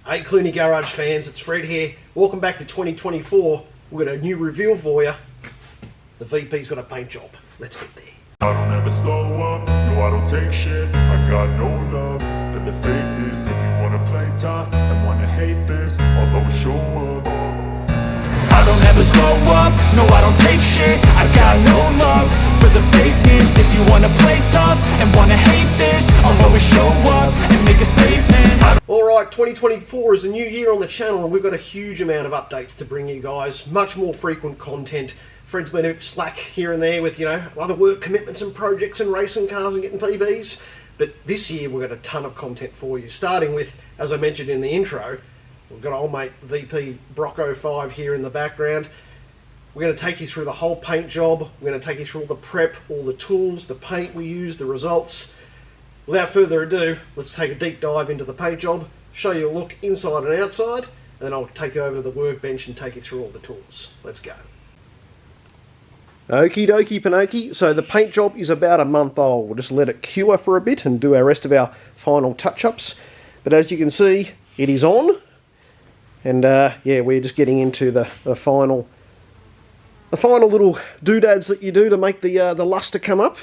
Hey Clooney Garage fans, it's Fred here. Welcome back to 2024. We've got a new reveal for you. The VP's got a paint job. Let's get there. I don't ever slow up, no I don't take shit. I got no love for the fakeness. If you wanna play tough and wanna hate this, I'll always show up. I don't ever slow up, no I don't take shit. I got no love for the fakeness. If you wanna play tough and wanna hate this, I'll always show up and make a statement. Alright, 2024 is a new year on the channel and we've got a huge amount of updates to bring you guys. Much more frequent content. Fred's been a bit slack here and there with, other work commitments and projects and racing cars and getting PBs. But this year we've got a ton of content for you. Starting with, as I mentioned in the intro, we've got old mate VP Brocco 5 here in the background. We're going to take you through the whole paint job. We're going to take you through all the prep, all the tools, the paint we use, the results. Without further ado, let's take a deep dive into the paint job, show you a look inside and outside, and then I'll take you over to the workbench and take you through all the tools. Let's go. Okie dokie Pinocchio, so the paint job is about a month old. We'll just let it cure for a bit and do our rest of our final touch-ups. But as you can see, it is on. And yeah, we're just getting into the final little doodads that you do to make the luster come up.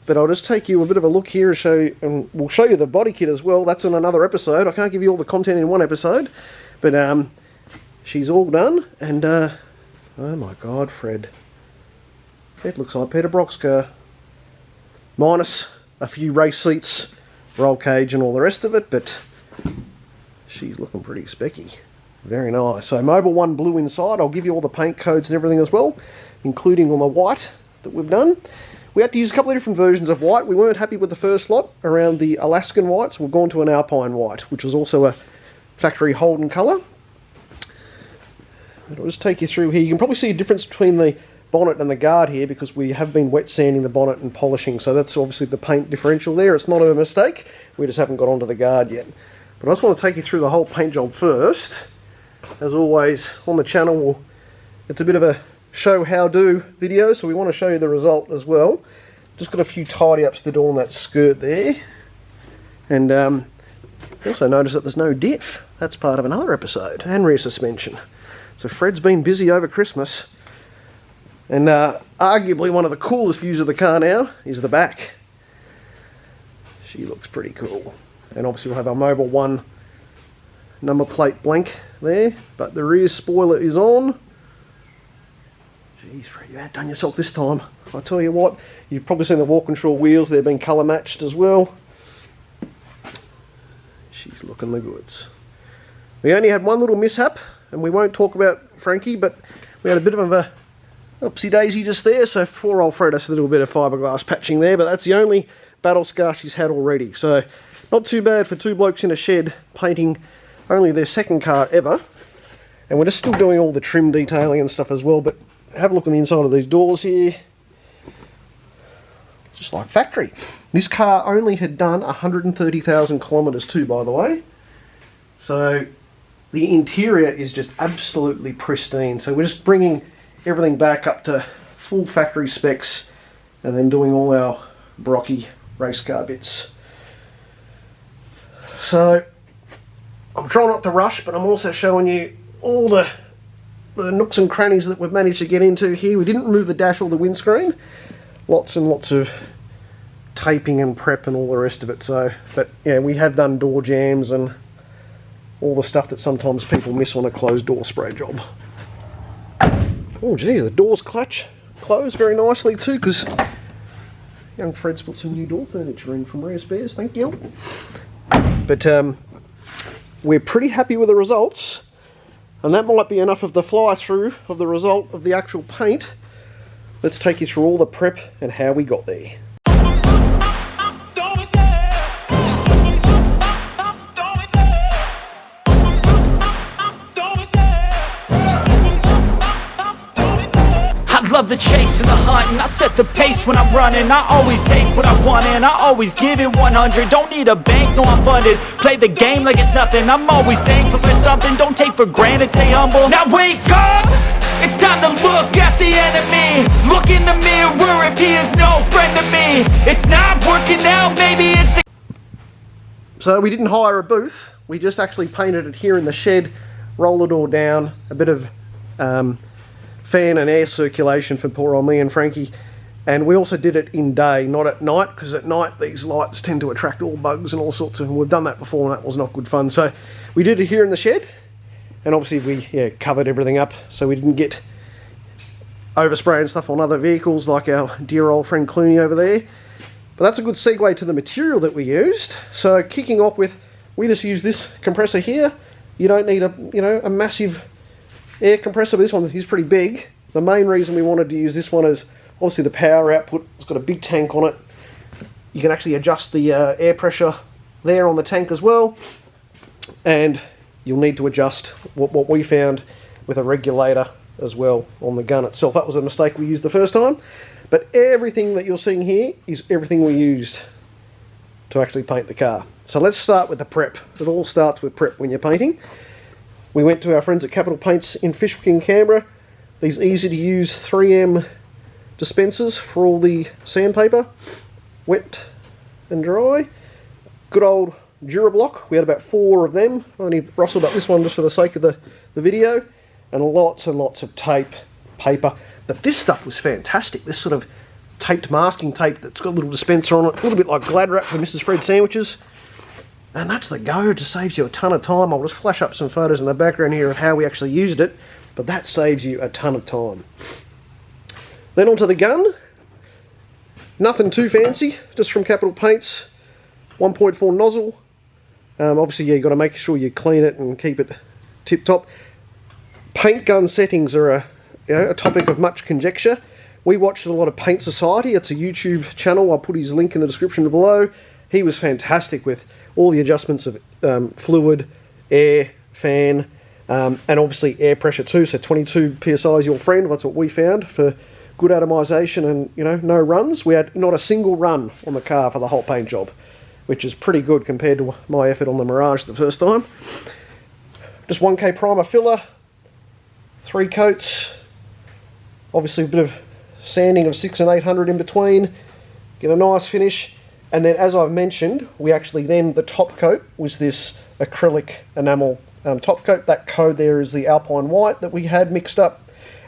But I'll just take you a bit of a look here and show you, and we'll show you the body kit as well. That's in another episode. I can't give you all the content in one episode, but she's all done. And oh my God, Fred, it looks like Peter Brock's car, minus a few race seats, roll cage, and all the rest of it. But she's looking pretty specky. Very nice. So Mobil 1 blue inside. I'll give you all the paint codes and everything as well, including on the white that we've done. We had to use a couple of different versions of white. We weren't happy with the first lot around the Alaskan white, so we've gone to an Alpine white, which was also a factory Holden colour. I'll just take you through here. You can probably see a difference between the bonnet and the guard here because we have been wet sanding the bonnet and polishing, so that's obviously the paint differential there. It's not a mistake. We just haven't got onto the guard yet. But I just want to take you through the whole paint job first. As always, on the channel, it's a bit of a show how do video, so we want to show you the result as well. Just got a few tidy ups to do on that skirt there, and also notice that there's no diff. That's part of another episode, and rear suspension. So Fred's been busy over Christmas, and arguably one of the coolest views of the car now is the back. She looks pretty cool, and obviously we'll have our Mobil 1 number plate blank there, but the rear spoiler is on. Jeez, Fred, you outdone yourself this time. I tell you what, you've probably seen the Walkinshaw wheels. They've been colour matched as well. She's looking the goods. We only had one little mishap, and we won't talk about Frankie, but we had a bit of a oopsie daisy just there, so poor old Fred has a little bit of fiberglass patching there, but that's the only battle scar she's had already. So not too bad for two blokes in a shed painting only their second car ever. And we're just still doing all the trim detailing and stuff as well, but have a look on the inside of these doors here. Just like factory. This car only had done 130,000 kilometres too, by the way. So the interior is just absolutely pristine. So we're just bringing everything back up to full factory specs and then doing all our Brocky race car bits. So I'm trying not to rush, but I'm also showing you all the nooks and crannies that we've managed to get into here. We didn't remove the dash or the windscreen. Lots and lots of taping and prep and all the rest of it. So, but yeah, we have done door jams and all the stuff that sometimes people miss on a closed door spray job. Oh geez, the doors close very nicely too, because young Fred's put some new door furniture in from Rare Spares, thank you. But we're pretty happy with the results. And that might be enough of the fly-through of the result of the actual paint. Let's take you through all the prep and how we got there. Love the chase and the hunt, and I set the pace when I'm running. I always take what I want and I always give it 100. Don't need a bank, no I'm funded. Play the game like it's nothing. I'm always thankful for something. Don't take for granted, stay humble. Now wake up! It's time to look at the enemy. Look in the mirror if he is no friend to me. It's not working out, maybe it's the... So we didn't hire a booth, we just actually painted it here in the shed, rolled it all down, a bit of fan and air circulation for poor old me and Frankie. And we also did it in day, not at night, because at night these lights tend to attract all bugs and all sorts of, and we've done that before and that was not good fun. So we did it here in the shed, and obviously we covered everything up so we didn't get overspray and stuff on other vehicles like our dear old friend Clooney over there. But that's a good segue to the material that we used. So kicking off with, we just use this compressor here. You don't need a massive air compressor, but this one is pretty big. The main reason we wanted to use this one is obviously the power output. It's got a big tank on it. You can actually adjust the air pressure there on the tank as well. And you'll need to adjust what we found with a regulator as well on the gun itself. That was a mistake we used the first time. But everything that you're seeing here is everything we used to actually paint the car. So let's start with the prep. It all starts with prep when you're painting. We went to our friends at Capital Paints in Fishwick in Canberra. These easy to use 3M dispensers for all the sandpaper, wet and dry. Good old Durablock. We had about 4 of them. I only rustled up this one just for the sake of the video. And lots of tape, paper. But this stuff was fantastic. This sort of taped masking tape that's got a little dispenser on it, a little bit like Glad Wrap for Mrs. Fred sandwiches. And that's the go. It just saves you a ton of time. I'll just flash up some photos in the background here of how we actually used it, but that saves you a ton of time. Then onto the gun. Nothing too fancy, just from Capital Paints. 1.4 nozzle. Obviously, you've got to make sure you clean it and keep it tip-top. Paint gun settings are a topic of much conjecture. We watched a lot of Paint Society. It's a YouTube channel. I'll put his link in the description below. He was fantastic with all the adjustments of fluid, air, fan, and obviously air pressure too. So 22 psi is your friend. That's what we found for good atomization and no runs. We had not a single run on the car for the whole paint job, which is pretty good compared to my effort on the Mirage the first time. Just 1K primer filler, 3 coats, obviously a bit of sanding of 600 and 800 in between, get a nice finish. And then, as I've mentioned, we actually then, the top coat was this acrylic enamel top coat. That code there is the Alpine White that we had mixed up.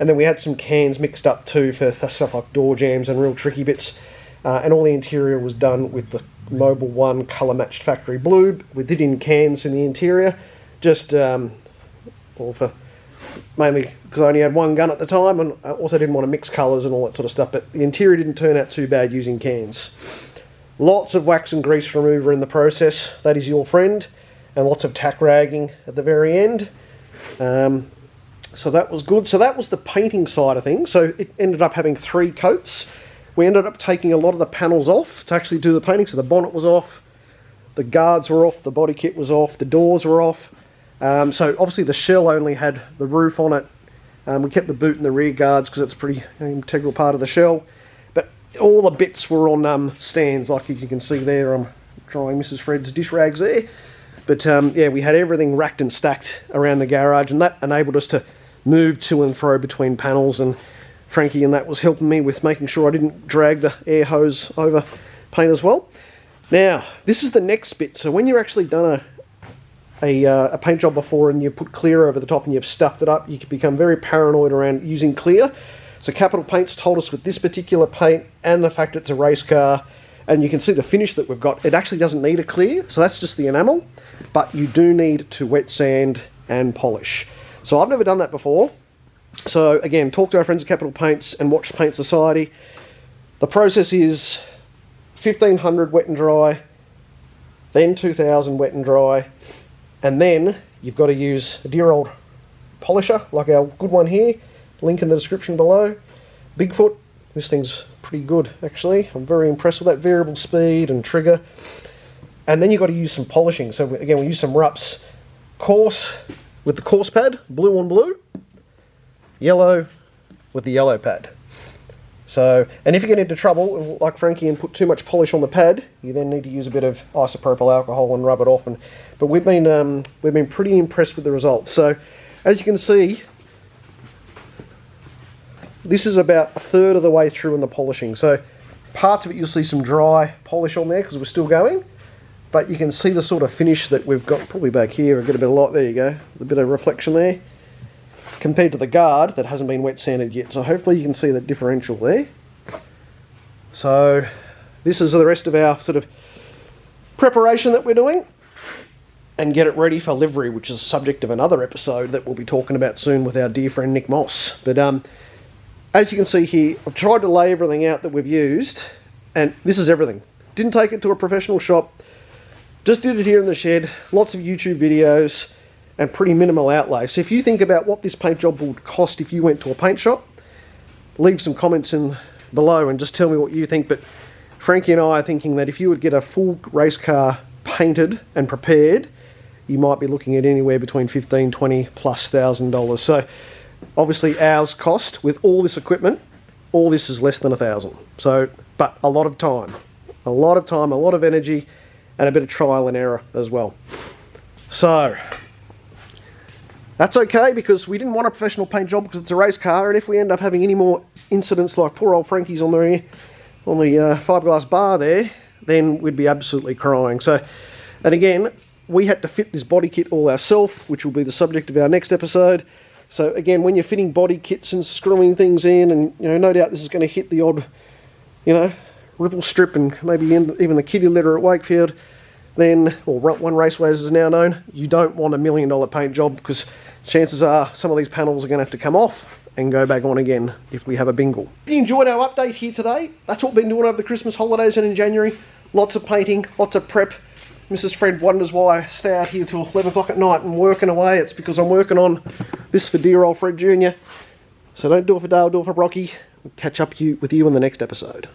And then we had some cans mixed up too for stuff like door jams and real tricky bits. And all the interior was done with the Mobil 1 colour matched factory blue. We did in cans in the interior, just for mainly because I only had one gun at the time, and I also didn't want to mix colours and all that sort of stuff. But the interior didn't turn out too bad using cans. Lots of wax and grease remover in the process. That is your friend. And lots of tack ragging at the very end. So that was good. So that was the painting side of things. So it ended up having 3 coats. We ended up taking a lot of the panels off to actually do the painting. So the bonnet was off, the guards were off, the body kit was off, the doors were off. So obviously the shell only had the roof on it. We kept the boot and the rear guards because it's a pretty integral part of the shell. But all the bits were on stands, like you can see there. I'm drying Mrs. Fred's dish rags there. But yeah, we had everything racked and stacked around the garage, and that enabled us to move to and fro between panels. And Frankie and that was helping me with making sure I didn't drag the air hose over paint as well. Now, this is the next bit. So when you're actually done a paint job before and you put clear over the top and you've stuffed it up, you can become very paranoid around using clear. So Capital Paints told us with this particular paint and the fact it's a race car, and you can see the finish that we've got, it actually doesn't need a clear, so that's just the enamel, but you do need to wet sand and polish. So I've never done that before. So again, talk to our friends at Capital Paints and watch Paint Society. The process is 1500 wet and dry, then 2000 wet and dry, and then you've got to use a dear old polisher like our good one here, link in the description below. Bigfoot, this thing's pretty good actually. I'm very impressed with that variable speed and trigger. And then you've got to use some polishing. So again, we use some Rups coarse with the coarse pad, blue on blue, yellow with the yellow pad. So, and if you get into trouble, like Frankie, and put too much polish on the pad, you then need to use a bit of isopropyl alcohol and rub it off. But we've been pretty impressed with the results. So, as you can see, this is about a third of the way through in the polishing. So, parts of it you'll see some dry polish on there because we're still going. but you can see the sort of finish that we've got probably back here. I've got a bit of light, there you go, a bit of reflection there, compared to the guard that hasn't been wet sanded yet. So hopefully you can see that differential there. So this is the rest of our sort of preparation that we're doing, and get it ready for livery, which is the subject of another episode that we'll be talking about soon with our dear friend Nick Moss. But as you can see here, I've tried to lay everything out that we've used, and this is everything. Didn't take it to a professional shop, just did it here in the shed, lots of YouTube videos, and pretty minimal outlay. So if you think about what this paint job would cost if you went to a paint shop, leave some comments in below and just tell me what you think. But Frankie and I are thinking that if you would get a full race car painted and prepared, you might be looking at anywhere between $15,000, $20,000+. So obviously ours cost, with all this equipment, all this is less than $1,000. So, but a lot of time, a lot of energy, and a bit of trial and error as well. So that's okay, because we didn't want a professional paint job because it's a race car, and if we end up having any more incidents like poor old Frankie's on the fiberglass bar there, then we'd be absolutely crying. So, and again, we had to fit this body kit all ourselves, which will be the subject of our next episode. So again, when you're fitting body kits and screwing things in, and no doubt this is going to hit the odd, ripple strip and maybe even the kitty litter at Wakefield, then, or One Raceway as is now known, you don't want $1 million paint job, because chances are some of these panels are going to have to come off and go back on again if we have a bingle. If you enjoyed our update here today, that's what we've been doing over the Christmas holidays and in January. Lots of painting, lots of prep. Mrs. Fred wonders why I stay out here till 11 o'clock at night and working away. It's because I'm working on this for dear old Fred Jr. So don't do it for Dale, do it for Brocky. We'll catch up with you in the next episode.